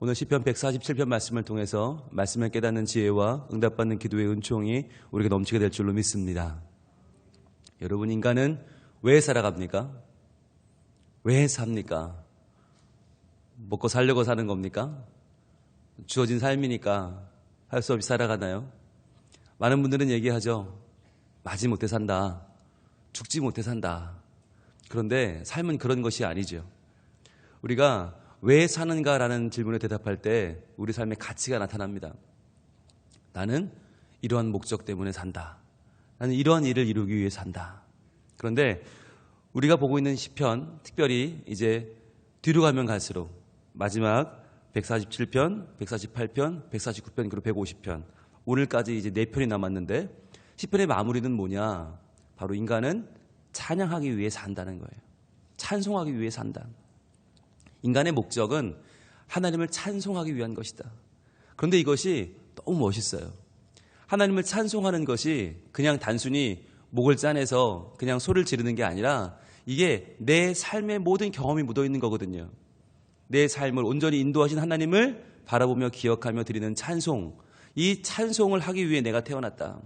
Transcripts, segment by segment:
오늘 시편 147편 말씀을 통해서 말씀을 깨닫는 지혜와 응답받는 기도의 은총이 우리가 넘치게 될 줄로 믿습니다. 여러분, 인간은 왜 살아갑니까? 왜 삽니까? 먹고 살려고 사는 겁니까? 주어진 삶이니까 할 수 없이 살아가나요? 많은 분들은 얘기하죠. 마지못해 산다. 죽지 못해 산다. 그런데 삶은 그런 것이 아니죠. 우리가 왜 사는가라는 질문에 대답할 때 우리 삶의 가치가 나타납니다. 나는 이러한 목적 때문에 산다. 나는 이러한 일을 이루기 위해 산다. 그런데 우리가 보고 있는 시편, 특별히 이제 뒤로 가면 갈수록 마지막 147편, 148편, 149편, 그리고 150편, 오늘까지 이제 4편이 남았는데 시편의 마무리는 뭐냐? 바로 인간은 찬양하기 위해 산다는 거예요. 찬송하기 위해 산다. 인간의 목적은 하나님을 찬송하기 위한 것이다. 그런데 이것이 너무 멋있어요. 하나님을 찬송하는 것이 그냥 단순히 목을 짜내서 그냥 소리를 지르는 게 아니라 이게 내 삶의 모든 경험이 묻어있는 거거든요. 내 삶을 온전히 인도하신 하나님을 바라보며 기억하며 드리는 찬송, 이 찬송을 하기 위해 내가 태어났다.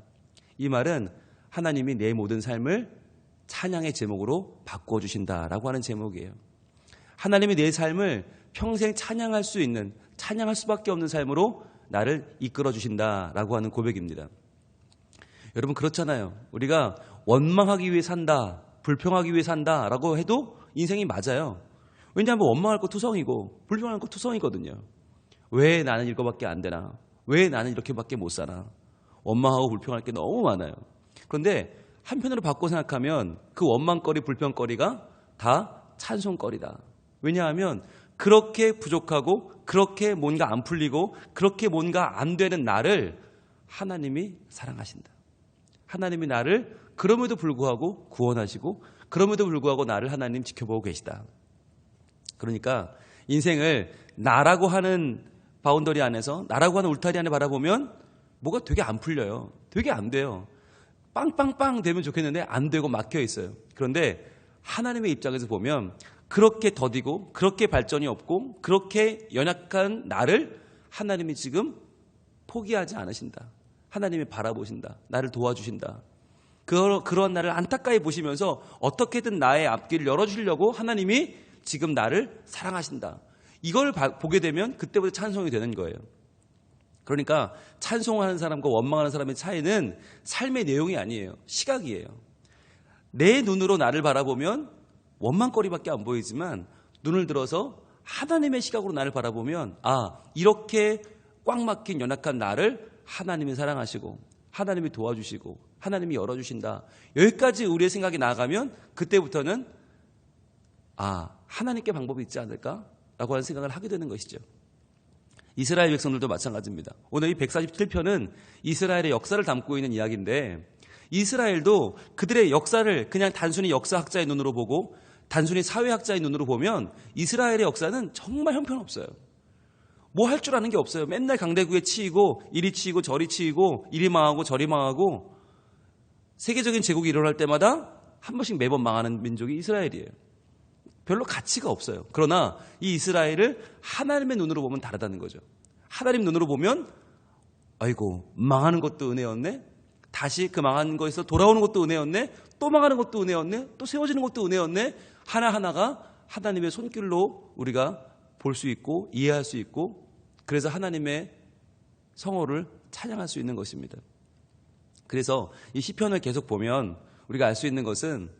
이 말은 하나님이 내 모든 삶을 찬양의 제목으로 바꾸어 주신다라고 하는 제목이에요. 하나님이 내 삶을 평생 찬양할 수 있는, 찬양할 수밖에 없는 삶으로 나를 이끌어 주신다라고 하는 고백입니다. 여러분, 그렇잖아요. 우리가 원망하기 위해 산다, 불평하기 위해 산다라고 해도 인생이 맞아요. 왜냐하면 원망할 거 투성이고 불평할 거 투성이거든요. 왜 나는 이거밖에 안 되나? 왜 나는 이렇게밖에 못 사나? 원망하고 불평할 게 너무 많아요. 그런데 한편으로 바꿔 생각하면 그 원망거리, 불평거리가 다 찬송거리다. 왜냐하면 그렇게 부족하고 그렇게 뭔가 안 풀리고 그렇게 뭔가 안 되는 나를 하나님이 사랑하신다. 하나님이 나를 그럼에도 불구하고 구원하시고 그럼에도 불구하고 나를 하나님 지켜보고 계시다. 그러니까 인생을 나라고 하는 바운더리 안에서, 나라고 하는 울타리 안에 바라보면 뭐가 되게 안 풀려요. 되게 안 돼요. 빵빵빵 되면 좋겠는데 안 되고 막혀 있어요. 그런데 하나님의 입장에서 보면 그렇게 더디고 그렇게 발전이 없고 그렇게 연약한 나를 하나님이 지금 포기하지 않으신다. 하나님이 바라보신다. 나를 도와주신다. 그런 나를 안타까이 보시면서 어떻게든 나의 앞길을 열어주려고 하나님이 지금 나를 사랑하신다. 이걸 보게 되면 그때부터 찬송이 되는 거예요. 그러니까 찬송하는 사람과 원망하는 사람의 차이는 삶의 내용이 아니에요. 시각이에요. 내 눈으로 나를 바라보면 원망거리밖에 안 보이지만 눈을 들어서 하나님의 시각으로 나를 바라보면 이렇게 꽉 막힌 연약한 나를 하나님이 사랑하시고 하나님이 도와주시고 하나님이 열어주신다. 여기까지 우리의 생각이 나아가면 그때부터는 하나님께 방법이 있지 않을까라고 하는 생각을 하게 되는 것이죠. 이스라엘 백성들도 마찬가지입니다. 오늘 이 147편은 이스라엘의 역사를 담고 있는 이야기인데 이스라엘도 그들의 역사를 그냥 단순히 역사학자의 눈으로 보고 단순히 사회학자의 눈으로 보면 이스라엘의 역사는 정말 형편없어요. 뭐 할 줄 아는 게 없어요. 맨날 강대국에 치이고 이리 치이고 저리 치이고 이리 망하고 저리 망하고 세계적인 제국이 일어날 때마다 한 번씩 매번 망하는 민족이 이스라엘이에요. 별로 가치가 없어요. 그러나 이 이스라엘을 하나님의 눈으로 보면 다르다는 거죠. 하나님 눈으로 보면 아이고 망하는 것도 은혜였네. 다시 그 망한 거에서 돌아오는 것도 은혜였네. 또 망하는 것도 은혜였네. 또 세워지는 것도 은혜였네. 하나하나가 하나님의 손길로 우리가 볼 수 있고 이해할 수 있고 그래서 하나님의 성호를 찬양할 수 있는 것입니다. 그래서 이 시편을 계속 보면 우리가 알 수 있는 것은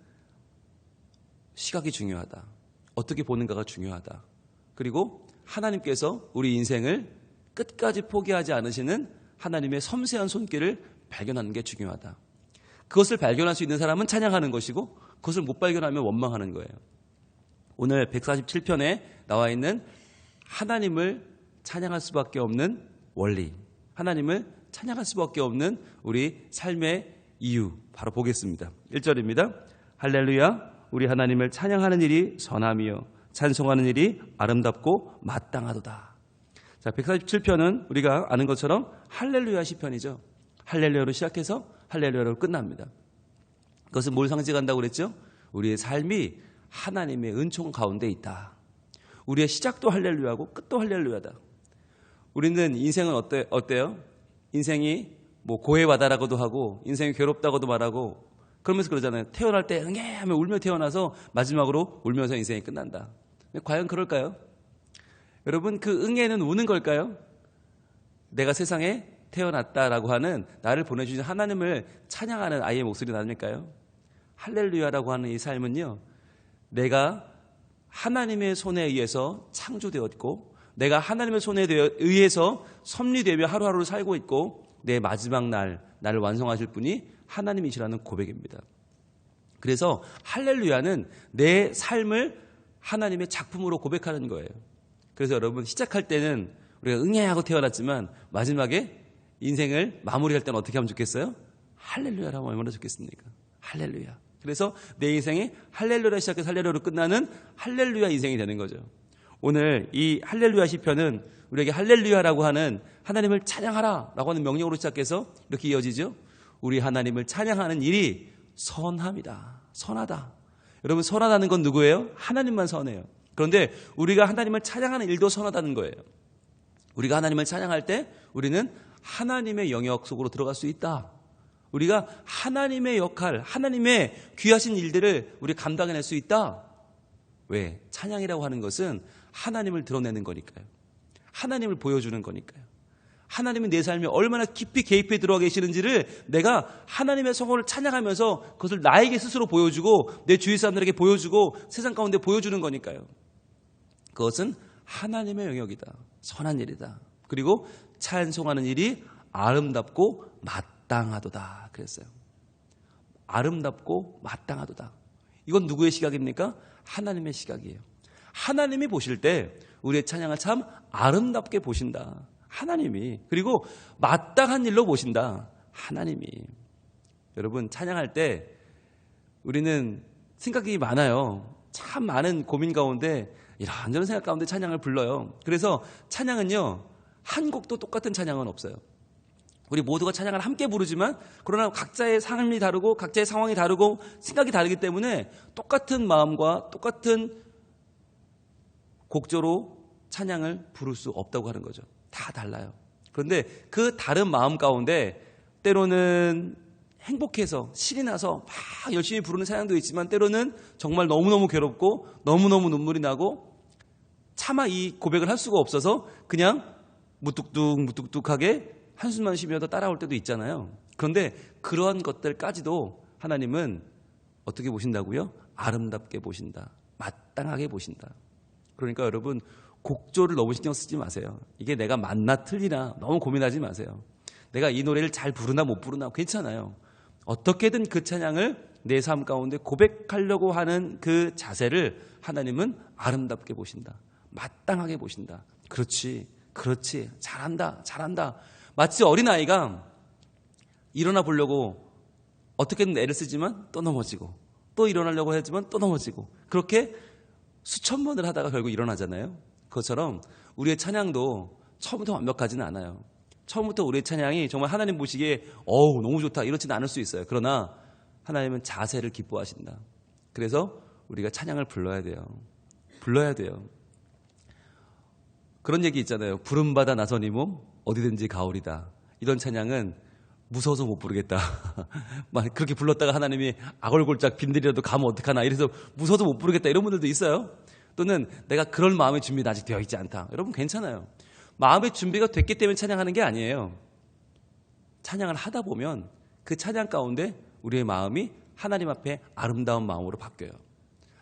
시각이 중요하다. 어떻게 보는가가 중요하다. 그리고 하나님께서 우리 인생을 끝까지 포기하지 않으시는 하나님의 섬세한 손길을 발견하는 게 중요하다. 그것을 발견할 수 있는 사람은 찬양하는 것이고 그것을 못 발견하면 원망하는 거예요. 오늘 147편에 나와 있는 하나님을 찬양할 수밖에 없는 원리, 하나님을 찬양할 수밖에 없는 우리 삶의 이유 바로 보겠습니다. 1절입니다. 할렐루야, 우리 하나님을 찬양하는 일이 선함이요 찬송하는 일이 아름답고 마땅하도다. 자, 147편은 우리가 아는 것처럼 할렐루야 시편이죠. 할렐루야로 시작해서 할렐루야로 끝납니다. 그것은 뭘 상징한다고 그랬죠? 우리의 삶이 하나님의 은총 가운데 있다. 우리의 시작도 할렐루야고 끝도 할렐루야다. 우리는 인생은 어때요? 인생이 뭐 고해바다라고도 하고 인생이 괴롭다고도 말하고 그러면서 그러잖아요. 태어날 때 응애하며 울며 태어나서 마지막으로 울면서 인생이 끝난다. 과연 그럴까요? 여러분, 그 응애는 우는 걸까요? 내가 세상에 태어났다라고 하는 나를 보내주신 하나님을 찬양하는 아이의 목소리는 아닐까요? 할렐루야라고 하는 이 삶은요, 내가 하나님의 손에 의해서 창조되었고 내가 하나님의 손에 의해서 섭리되며 하루하루를 살고 있고 내 마지막 나를 완성하실 분이 하나님이시라는 고백입니다. 그래서 할렐루야는 내 삶을 하나님의 작품으로 고백하는 거예요. 그래서 여러분, 시작할 때는 우리가 응애하고 태어났지만 마지막에 인생을 마무리할 때는 어떻게 하면 좋겠어요? 할렐루야라고 하면 얼마나 좋겠습니까? 할렐루야. 그래서 내 인생이 할렐루야 시작해서 할렐루야로 끝나는 할렐루야 인생이 되는 거죠. 오늘 이 할렐루야 시편은 우리에게 할렐루야라고 하는 하나님을 찬양하라 라고 하는 명령으로 시작해서 이렇게 이어지죠. 우리 하나님을 찬양하는 일이 선합니다. 선하다. 여러분, 선하다는 건 누구예요? 하나님만 선해요. 그런데 우리가 하나님을 찬양하는 일도 선하다는 거예요. 우리가 하나님을 찬양할 때 우리는 하나님의 영역 속으로 들어갈 수 있다. 우리가 하나님의 역할, 하나님의 귀하신 일들을 우리 감당해낼 수 있다. 왜? 찬양이라고 하는 것은 하나님을 드러내는 거니까요. 하나님을 보여주는 거니까요. 하나님은 내 삶에 얼마나 깊이 개입해 들어와 계시는지를 내가 하나님의 성호를 찬양하면서 그것을 나에게 스스로 보여주고 내 주위 사람들에게 보여주고 세상 가운데 보여주는 거니까요. 그것은 하나님의 영역이다. 선한 일이다. 그리고 찬송하는 일이 아름답고 마땅하도다 그랬어요. 아름답고 마땅하도다. 이건 누구의 시각입니까? 하나님의 시각이에요. 하나님이 보실 때 우리의 찬양을 참 아름답게 보신다. 하나님이. 그리고 마땅한 일로 보신다. 하나님이. 여러분, 찬양할 때 우리는 생각이 많아요. 참 많은 고민 가운데 이런저런 생각 가운데 찬양을 불러요. 그래서 찬양은요, 한 곡도 똑같은 찬양은 없어요. 우리 모두가 찬양을 함께 부르지만 그러나 각자의 삶이 다르고 각자의 상황이 다르고 생각이 다르기 때문에 똑같은 마음과 똑같은 곡조로 찬양을 부를 수 없다고 하는 거죠. 다 달라요. 그런데 그 다른 마음 가운데 때로는 행복해서 신이 나서 막 열심히 부르는 찬양도 있지만 때로는 정말 너무너무 괴롭고 너무너무 눈물이 나고 차마 이 고백을 할 수가 없어서 그냥 무뚝뚝하게 한숨만 쉬면서 따라올 때도 있잖아요. 그런데 그러한 것들까지도 하나님은 어떻게 보신다고요? 아름답게 보신다. 마땅하게 보신다. 그러니까 여러분, 곡조를 너무 신경 쓰지 마세요. 이게 내가 맞나 틀리나 너무 고민하지 마세요. 내가 이 노래를 잘 부르나 못 부르나 괜찮아요. 어떻게든 그 찬양을 내 삶 가운데 고백하려고 하는 그 자세를 하나님은 아름답게 보신다. 마땅하게 보신다. 그렇지, 잘한다. 마치 어린아이가 일어나 보려고 어떻게든 애를 쓰지만 또 넘어지고 또 일어나려고 하지만 또 넘어지고 그렇게 수천 번을 하다가 결국 일어나잖아요. 그것처럼 우리의 찬양도 처음부터 완벽하지는 않아요. 처음부터 우리의 찬양이 정말 하나님 보시기에 어우 너무 좋다 이렇지는 않을 수 있어요. 그러나 하나님은 자세를 기뻐하신다. 그래서 우리가 찬양을 불러야 돼요. 그런 얘기 있잖아요. 부름받아 나선 이 몸 어디든지 가오리다. 이런 찬양은 무서워서 못 부르겠다. 막 그렇게 불렀다가 하나님이 악얼골짝 빈들이라도 가면 어떡하나 이래서 무서워서 못 부르겠다 이런 분들도 있어요. 또는 내가 그럴 마음의 준비는 아직 되어 있지 않다. 여러분 괜찮아요. 마음의 준비가 됐기 때문에 찬양하는 게 아니에요. 찬양을 하다 보면 그 찬양 가운데 우리의 마음이 하나님 앞에 아름다운 마음으로 바뀌어요.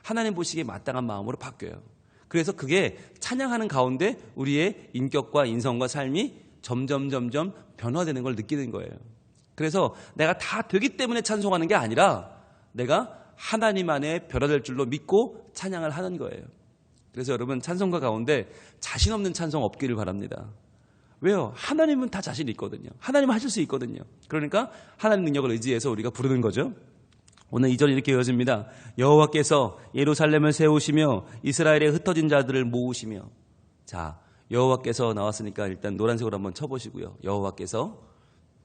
하나님 보시기에 마땅한 마음으로 바뀌어요. 그래서 그게 찬양하는 가운데 우리의 인격과 인성과 삶이 점점 변화되는 걸 느끼는 거예요. 그래서 내가 다 되기 때문에 찬송하는 게 아니라 내가 하나님 안에 변화될 줄로 믿고 찬양을 하는 거예요. 그래서 여러분 찬송가 가운데 자신 없는 찬송 없기를 바랍니다. 왜요? 하나님은 다 자신 있거든요. 하나님은 하실 수 있거든요. 그러니까 하나님 능력을 의지해서 우리가 부르는 거죠. 오늘 2절 이렇게 이어집니다. 여호와께서 예루살렘을 세우시며 이스라엘의 흩어진 자들을 모으시며. 자, 여호와께서 나왔으니까 일단 노란색으로 한번 쳐보시고요. 여호와께서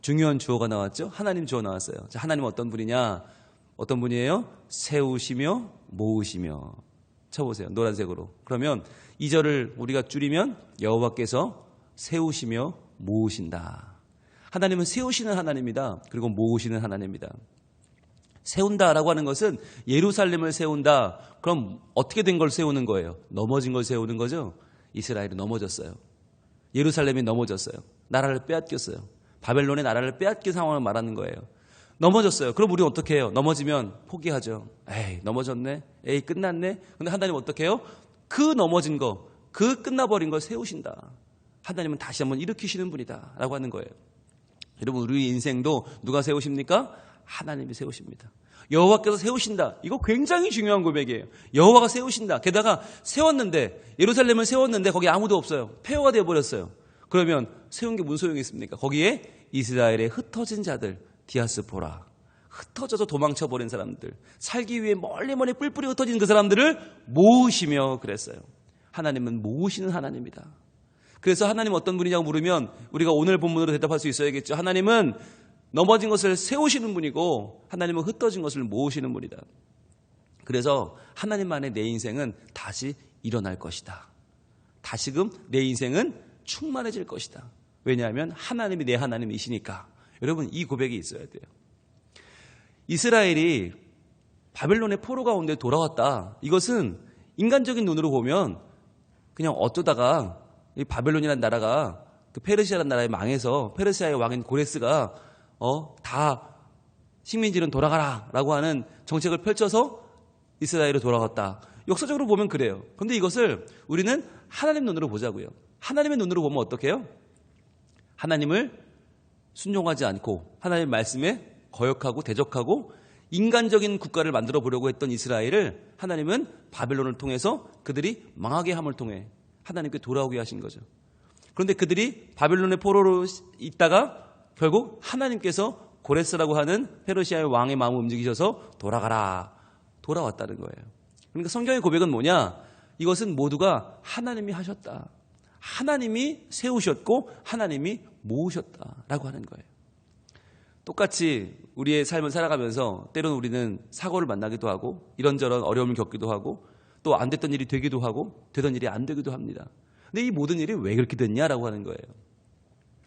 중요한 주어가 나왔죠. 하나님 주어 나왔어요. 자, 하나님은 어떤 분이냐? 어떤 분이에요? 세우시며 모으시며. 쳐보세요. 노란색으로. 그러면 2절을 우리가 줄이면 여호와께서 세우시며 모으신다. 하나님은 세우시는 하나님이다. 그리고 모으시는 하나님이다. 세운다라고 하는 것은 예루살렘을 세운다. 그럼 어떻게 된 걸 세우는 거예요? 넘어진 걸 세우는 거죠. 이스라엘이 넘어졌어요. 예루살렘이 넘어졌어요. 나라를 빼앗겼어요. 바벨론의 나라를 빼앗긴 상황을 말하는 거예요. 넘어졌어요. 그럼 우리는 어떻게 해요? 넘어지면 포기하죠. 에이, 넘어졌네. 에이, 끝났네. 근데 하나님은 어떻게 해요? 그 넘어진 거, 그 끝나버린 걸 세우신다. 하나님은 다시 한번 일으키시는 분이다 라고 하는 거예요. 여러분, 우리 인생도 누가 세우십니까? 하나님이 세우십니다. 여호와께서 세우신다. 이거 굉장히 중요한 고백이에요. 여호와가 세우신다. 게다가 세웠는데, 예루살렘을 세웠는데 거기 아무도 없어요. 폐허가 되어버렸어요. 그러면 세운 게 무슨 소용이 있습니까? 거기에 이스라엘의 흩어진 자들, 디아스포라, 흩어져서 도망쳐버린 사람들, 살기 위해 멀리 뿔뿔이 흩어진 그 사람들을 모으시며 그랬어요. 하나님은 모으시는 하나님이다. 그래서 하나님 어떤 분이냐고 물으면 우리가 오늘 본문으로 대답할 수 있어야겠죠. 하나님은 넘어진 것을 세우시는 분이고 하나님은 흩어진 것을 모으시는 분이다. 그래서 하나님 안에 내 인생은 다시 일어날 것이다. 다시금 내 인생은 충만해질 것이다. 왜냐하면 하나님이 내 하나님이시니까. 여러분, 이 고백이 있어야 돼요. 이스라엘이 바벨론의 포로 가운데 돌아왔다. 이것은 인간적인 눈으로 보면 그냥 어쩌다가 이 바벨론이라는 나라가 그 페르시아라는 나라에 망해서 페르시아의 왕인 고레스가 다 식민지는 돌아가라 라고 하는 정책을 펼쳐서 이스라엘로 돌아왔다. 역사적으로 보면 그래요. 그런데 이것을 우리는 하나님 눈으로 보자고요. 하나님의 눈으로 보면 어떻게 해요? 하나님을 순종하지 않고 하나님의 말씀에 거역하고 대적하고 인간적인 국가를 만들어 보려고 했던 이스라엘을 하나님은 바벨론을 통해서 그들이 망하게 함을 통해 하나님께 돌아오게 하신 거죠. 그런데 그들이 바벨론의 포로로 있다가 결국 하나님께서 고레스라고 하는 페르시아의 왕의 마음을 움직이셔서 돌아왔다는 거예요. 그러니까 성경의 고백은 뭐냐? 이것은 모두가 하나님이 하셨다. 하나님이 세우셨고 하나님이 모으셨다라고 하는 거예요. 똑같이 우리의 삶을 살아가면서 때로는 우리는 사고를 만나기도 하고 이런저런 어려움을 겪기도 하고 또 안 됐던 일이 되기도 하고 되던 일이 안 되기도 합니다. 근데 이 모든 일이 왜 그렇게 됐냐라고 하는 거예요.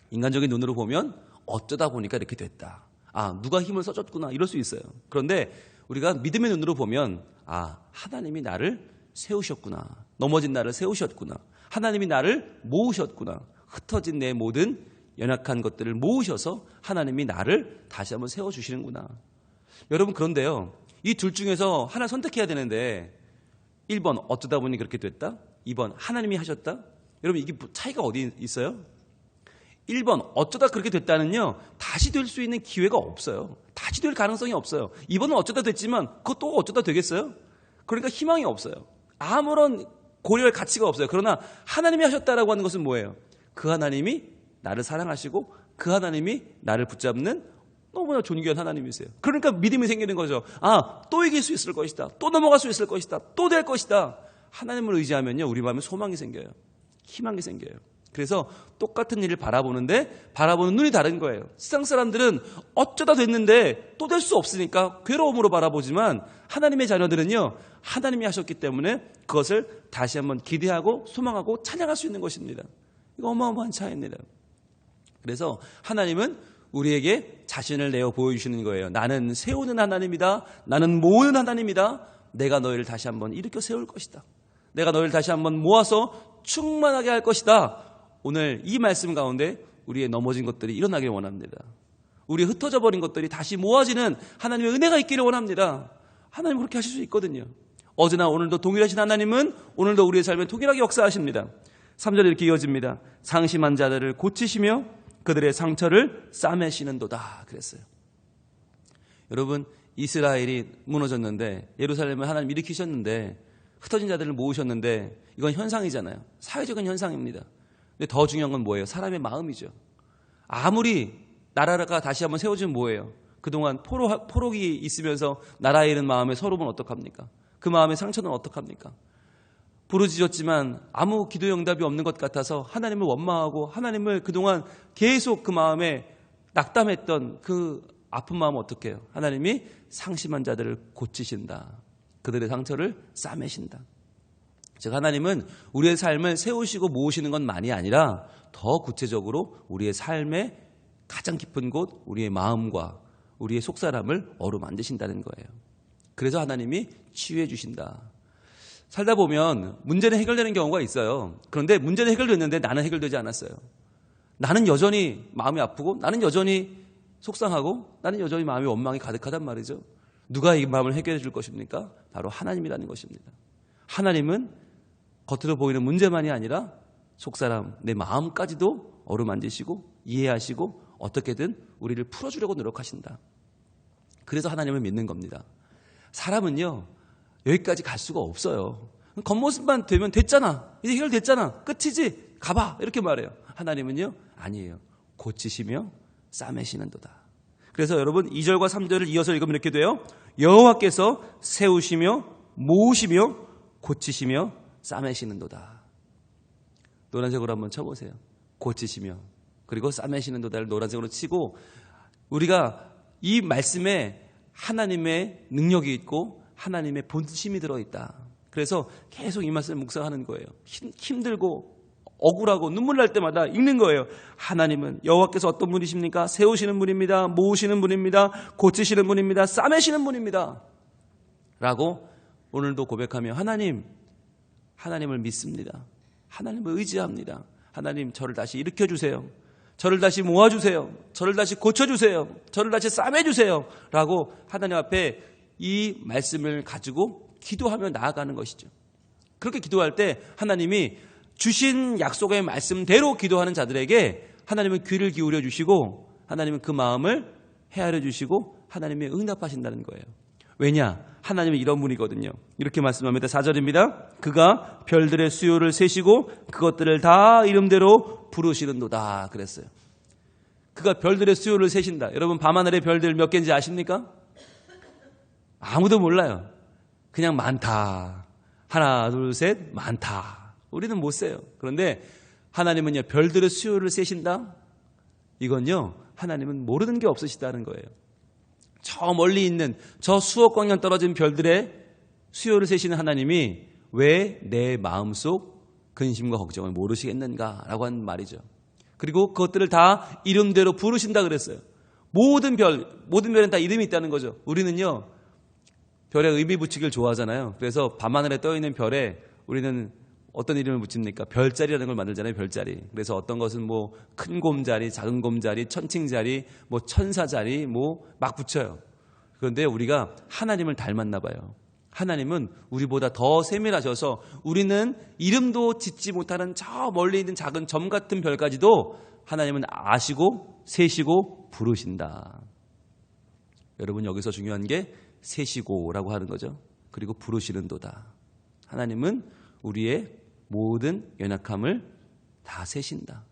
인간적인 눈으로 보면 어쩌다 보니까 이렇게 됐다. 누가 힘을 써줬구나 이럴 수 있어요. 그런데 우리가 믿음의 눈으로 보면 하나님이 나를 세우셨구나. 넘어진 나를 세우셨구나. 하나님이 나를 모으셨구나. 흩어진 내 모든 연약한 것들을 모으셔서 하나님이 나를 다시 한번 세워주시는구나. 여러분, 그런데요, 이 둘 중에서 하나 선택해야 되는데 1번 어쩌다 보니 그렇게 됐다. 2번 하나님이 하셨다. 여러분, 이게 차이가 어디 있어요? 1번 어쩌다 그렇게 됐다는요, 다시 될 수 있는 기회가 없어요. 다시 될 가능성이 없어요. 2번은 어쩌다 됐지만 그것도 어쩌다 되겠어요? 그러니까 희망이 없어요. 아무런 고려할 가치가 없어요. 그러나 하나님이 하셨다라고 하는 것은 뭐예요? 그 하나님이 나를 사랑하시고 그 하나님이 나를 붙잡는 너무나 존귀한 하나님이세요. 그러니까 믿음이 생기는 거죠. 또 이길 수 있을 것이다. 또 넘어갈 수 있을 것이다. 또 될 것이다. 하나님을 의지하면요, 우리 마음에 소망이 생겨요. 희망이 생겨요. 그래서 똑같은 일을 바라보는데 바라보는 눈이 다른 거예요. 세상 사람들은 어쩌다 됐는데 또 될 수 없으니까 괴로움으로 바라보지만 하나님의 자녀들은요, 하나님이 하셨기 때문에 그것을 다시 한번 기대하고 소망하고 찬양할 수 있는 것입니다. 이거 어마어마한 차이입니다. 그래서 하나님은 우리에게 자신을 내어 보여주시는 거예요. 나는 세우는 하나님이다. 나는 모으는 하나님이다. 내가 너희를 다시 한번 일으켜 세울 것이다. 내가 너희를 다시 한번 모아서 충만하게 할 것이다. 오늘 이 말씀 가운데 우리의 넘어진 것들이 일어나길 원합니다. 우리 흩어져 버린 것들이 다시 모아지는 하나님의 은혜가 있기를 원합니다. 하나님 그렇게 하실 수 있거든요. 어제나 오늘도 동일하신 하나님은 오늘도 우리의 삶에 동일하게 역사하십니다. 3절에 이렇게 이어집니다. 상심한 자들을 고치시며 그들의 상처를 싸매시는도다 그랬어요. 여러분, 이스라엘이 무너졌는데 예루살렘을 하나님 일으키셨는데 흩어진 자들을 모으셨는데 이건 현상이잖아요. 사회적인 현상입니다. 근데 더 중요한 건 뭐예요? 사람의 마음이죠. 아무리 나라가 다시 한번 세워지면 뭐예요? 그동안 포록이 있으면서 나라에 잃은 마음의 서름은 어떡합니까? 그 마음의 상처는 어떡합니까? 부르짖었지만 아무 기도의 응답이 없는 것 같아서 하나님을 원망하고 하나님을 그동안 계속 그 마음에 낙담했던 그 아픈 마음은 어떻게 해요? 하나님이 상심한 자들을 고치신다. 그들의 상처를 싸매신다. 즉 하나님은 우리의 삶을 세우시고 모으시는 것만이 아니라 더 구체적으로 우리의 삶의 가장 깊은 곳, 우리의 마음과 우리의 속사람을 어루만지신다는 거예요. 그래서 하나님이 치유해 주신다. 살다 보면 문제는 해결되는 경우가 있어요. 그런데 문제는 해결됐는데 나는 해결되지 않았어요. 나는 여전히 마음이 아프고 나는 여전히 속상하고 나는 여전히 마음이 원망이 가득하단 말이죠. 누가 이 마음을 해결해 줄 것입니까? 바로 하나님이라는 것입니다. 하나님은 겉으로 보이는 문제만이 아니라 속사람, 내 마음까지도 어루만지시고 이해하시고 어떻게든 우리를 풀어주려고 노력하신다. 그래서 하나님을 믿는 겁니다. 사람은요, 여기까지 갈 수가 없어요. 겉모습만 되면 됐잖아. 이제 해결됐잖아. 끝이지. 가봐. 이렇게 말해요. 하나님은요, 아니에요. 고치시며 싸매시는도다. 그래서 여러분 2절과 3절을 이어서 읽으면 이렇게 돼요. 여호와께서 세우시며 모으시며 고치시며 싸매시는도다. 노란색으로 한번 쳐보세요. 고치시며 그리고 싸매시는도다를 노란색으로 치고 우리가 이 말씀에 하나님의 능력이 있고 하나님의 본심이 들어있다. 그래서 계속 이 말씀을 묵상하는 거예요. 힘들고 억울하고 눈물 날 때마다 읽는 거예요. 하나님은 여호와께서 어떤 분이십니까? 세우시는 분입니다. 모으시는 분입니다. 고치시는 분입니다. 싸매시는 분입니다. 라고 오늘도 고백하며 하나님을 믿습니다. 하나님을 의지합니다. 하나님 저를 다시 일으켜주세요. 저를 다시 모아주세요. 저를 다시 고쳐주세요. 저를 다시 싸매주세요. 라고 하나님 앞에 이 말씀을 가지고 기도하며 나아가는 것이죠. 그렇게 기도할 때 하나님이 주신 약속의 말씀대로 기도하는 자들에게 하나님은 귀를 기울여 주시고 하나님은 그 마음을 헤아려 주시고 하나님이 응답하신다는 거예요. 왜냐? 하나님은 이런 분이거든요. 이렇게 말씀합니다. 4절입니다. 그가 별들의 수요를 세시고 그것들을 다 이름대로 부르시는도다 그랬어요. 그가 별들의 수요를 세신다. 여러분 밤하늘의 별들 몇 개인지 아십니까? 아무도 몰라요. 그냥 많다. 하나 둘 셋 많다. 우리는 못 세요. 그런데 하나님은요, 별들의 수요를 세신다? 이건요, 하나님은 모르는 게 없으시다는 거예요. 저 멀리 있는 저 수억 광년 떨어진 별들의 수요를 세시는 하나님이 왜 내 마음속 근심과 걱정을 모르시겠는가라고 하는 말이죠. 그리고 그것들을 다 이름대로 부르신다 그랬어요. 모든 별은 다 이름이 있다는 거죠. 우리는요, 별에 의미 붙이기를 좋아하잖아요. 그래서 밤하늘에 떠있는 별에 우리는 어떤 이름을 붙입니까? 별자리라는 걸 만들잖아요. 별자리. 그래서 어떤 것은 뭐 큰 곰자리, 작은 곰자리, 천칭자리, 뭐 천사자리 뭐 막 붙여요. 그런데 우리가 하나님을 닮았나 봐요. 하나님은 우리보다 더 세밀하셔서 우리는 이름도 짓지 못하는 저 멀리 있는 작은 점 같은 별까지도 하나님은 아시고 세시고 부르신다. 여러분 여기서 중요한 게 세시고라고 하는 거죠. 그리고 부르시는도다. 하나님은 우리의 모든 연약함을 다 세신다.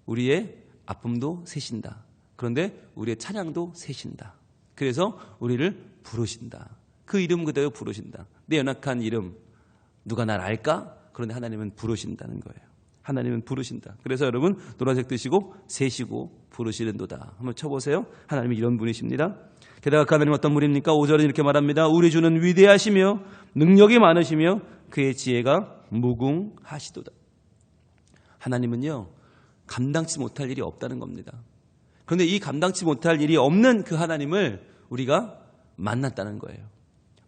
우리의 아픔도 세신다. 그런데 우리의 찬양도 세신다. 그래서 우리를 부르신다. 그 이름 그대로 부르신다. 내 연약한 이름 누가 날 알까? 그런데 하나님은 부르신다는 거예요. 하나님은 부르신다. 그래서 여러분 노란색 드시고 세시고 부르시는도다. 한번 쳐보세요. 하나님은 이런 분이십니다. 게다가 그 하나님 어떤 분입니까? 5절은 이렇게 말합니다. 우리 주는 위대하시며 능력이 많으시며 그의 지혜가 무궁하시도다. 하나님은요, 감당치 못할 일이 없다는 겁니다. 그런데 이 감당치 못할 일이 없는 그 하나님을 우리가 만났다는 거예요.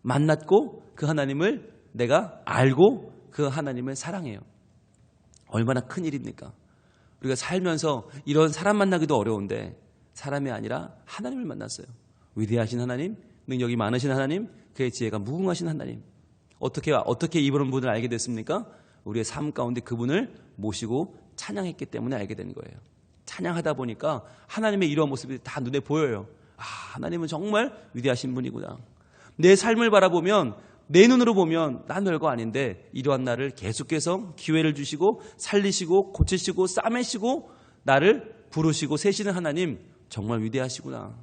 만났고 그 하나님을 내가 알고 그 하나님을 사랑해요. 얼마나 큰 일입니까? 우리가 살면서 이런 사람 만나기도 어려운데 사람이 아니라 하나님을 만났어요. 위대하신 하나님, 능력이 많으신 하나님, 그의 지혜가 무궁하신 하나님. 어떻게 이런 분을 알게 됐습니까? 우리의 삶 가운데 그분을 모시고 찬양했기 때문에 알게 된 거예요. 찬양하다 보니까 하나님의 이러한 모습이 다 눈에 보여요. 아, 하나님은 정말 위대하신 분이구나. 내 삶을 바라보면 내 눈으로 보면 난 별거 아닌데 이러한 나를 계속해서 기회를 주시고 살리시고 고치시고 싸매시고 나를 부르시고 세시는 하나님 정말 위대하시구나.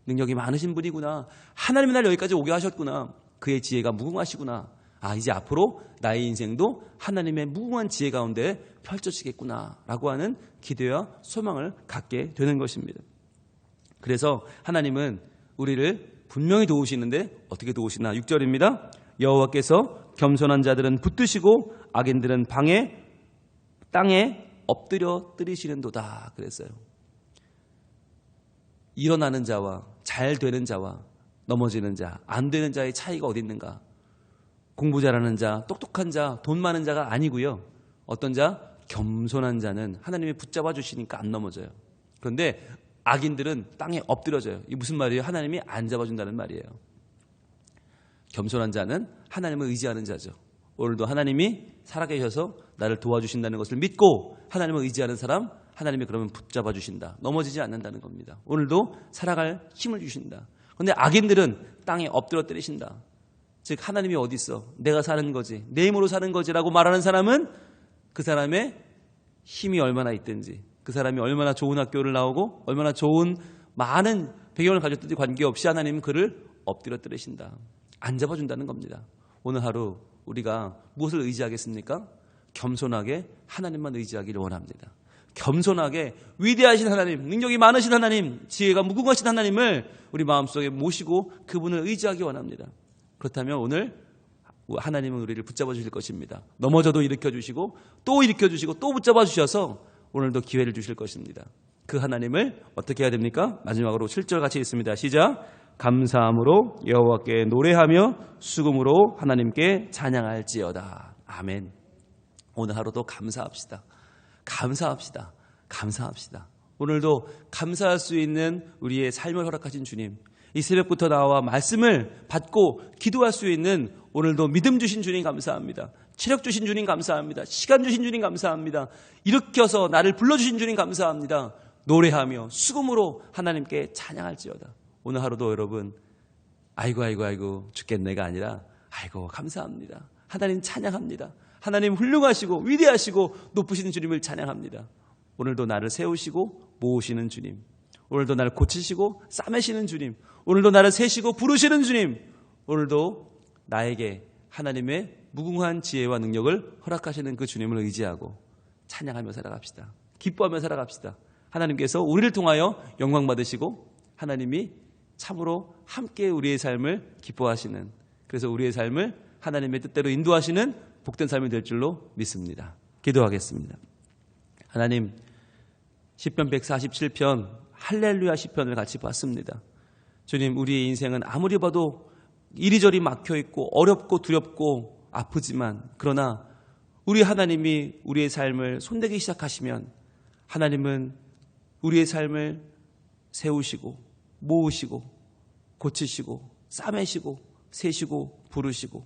능력이 많으신 분이구나. 하나님이 날 여기까지 오게 하셨구나. 그의 지혜가 무궁하시구나. 아, 이제 앞으로 나의 인생도 하나님의 무궁한 지혜 가운데 펼쳐지겠구나 라고 하는 기대와 소망을 갖게 되는 것입니다. 그래서 하나님은 우리를 분명히 도우시는데 어떻게 도우시나? 6절입니다. 여호와께서 겸손한 자들은 붙드시고 악인들은 땅에 엎드려 뜨리시는도다 그랬어요. 일어나는 자와 잘 되는 자와 넘어지는 자, 안 되는 자의 차이가 어디 있는가? 공부 잘하는 자, 똑똑한 자, 돈 많은 자가 아니고요. 어떤 자? 겸손한 자는 하나님이 붙잡아 주시니까 안 넘어져요. 그런데 악인들은 땅에 엎드려져요. 이게 무슨 말이에요? 하나님이 안 잡아준다는 말이에요. 겸손한 자는 하나님을 의지하는 자죠. 오늘도 하나님이 살아계셔서 나를 도와주신다는 것을 믿고 하나님을 의지하는 사람, 하나님이 그러면 붙잡아 주신다. 넘어지지 않는다는 겁니다. 오늘도 살아갈 힘을 주신다. 그런데 악인들은 땅에 엎드려 때리신다. 즉 하나님이 어디 있어? 내가 사는 거지, 내 힘으로 사는 거지라고 말하는 사람은 그 사람의 힘이 얼마나 있든지, 그 사람이 얼마나 좋은 학교를 나오고 얼마나 좋은 많은 배경을 가졌든지 관계없이 하나님은 그를 엎드려 때리신다. 안 잡아준다는 겁니다. 오늘 하루 우리가 무엇을 의지하겠습니까? 겸손하게 하나님만 의지하기를 원합니다. 겸손하게 위대하신 하나님, 능력이 많으신 하나님, 지혜가 무궁하신 하나님을 우리 마음속에 모시고 그분을 의지하기 원합니다. 그렇다면 오늘 하나님은 우리를 붙잡아 주실 것입니다. 넘어져도 일으켜 주시고 또 일으켜 주시고 또 붙잡아 주셔서 오늘도 기회를 주실 것입니다. 그 하나님을 어떻게 해야 됩니까? 마지막으로 7절 같이 읽습니다. 시작. 감사함으로 여호와께 노래하며 수금으로 하나님께 찬양할지어다. 아멘. 오늘 하루도 감사합시다. 감사합시다. 감사합시다. 오늘도 감사할 수 있는 우리의 삶을 허락하신 주님, 이 새벽부터 나와 말씀을 받고 기도할 수 있는 오늘도 믿음 주신 주님 감사합니다. 체력 주신 주님 감사합니다. 시간 주신 주님 감사합니다. 일으켜서 나를 불러주신 주님 감사합니다. 노래하며 수금으로 하나님께 찬양할지어다. 오늘 하루도 여러분 아이고 죽겠네가 아니라 아이고 감사합니다. 하나님 찬양합니다. 하나님 훌륭하시고 위대하시고 높으신 주님을 찬양합니다. 오늘도 나를 세우시고 모으시는 주님, 오늘도 나를 고치시고 싸매시는 주님, 오늘도 나를 세시고 부르시는 주님, 오늘도 나에게 하나님의 무궁한 지혜와 능력을 허락하시는 그 주님을 의지하고 찬양하며 살아갑시다. 기뻐하며 살아갑시다. 하나님께서 우리를 통하여 영광 받으시고 하나님이 참으로 함께 우리의 삶을 기뻐하시는, 그래서 우리의 삶을 하나님의 뜻대로 인도하시는 복된 삶이 될 줄로 믿습니다. 기도하겠습니다. 하나님, 시편 147편 할렐루야 시편을 같이 봤습니다. 주님, 우리의 인생은 아무리 봐도 이리저리 막혀있고 어렵고 두렵고 아프지만, 그러나 우리 하나님이 우리의 삶을 손대기 시작하시면 하나님은 우리의 삶을 세우시고 모으시고 고치시고 싸매시고 세시고 부르시고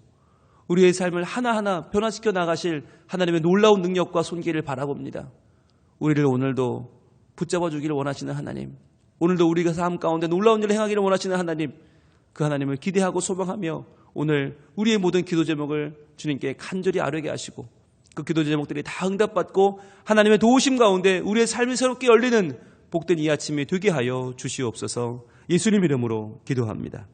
우리의 삶을 하나하나 변화시켜 나가실 하나님의 놀라운 능력과 손길을 바라봅니다. 우리를 오늘도 붙잡아 주기를 원하시는 하나님, 오늘도 우리가 삶 가운데 놀라운 일을 행하기를 원하시는 하나님, 그 하나님을 기대하고 소망하며 오늘 우리의 모든 기도 제목을 주님께 간절히 아뢰게 하시고 그 기도 제목들이 다 응답받고 하나님의 도우심 가운데 우리의 삶이 새롭게 열리는 복된 이 아침이 되게 하여 주시옵소서. 예수님 이름으로 기도합니다.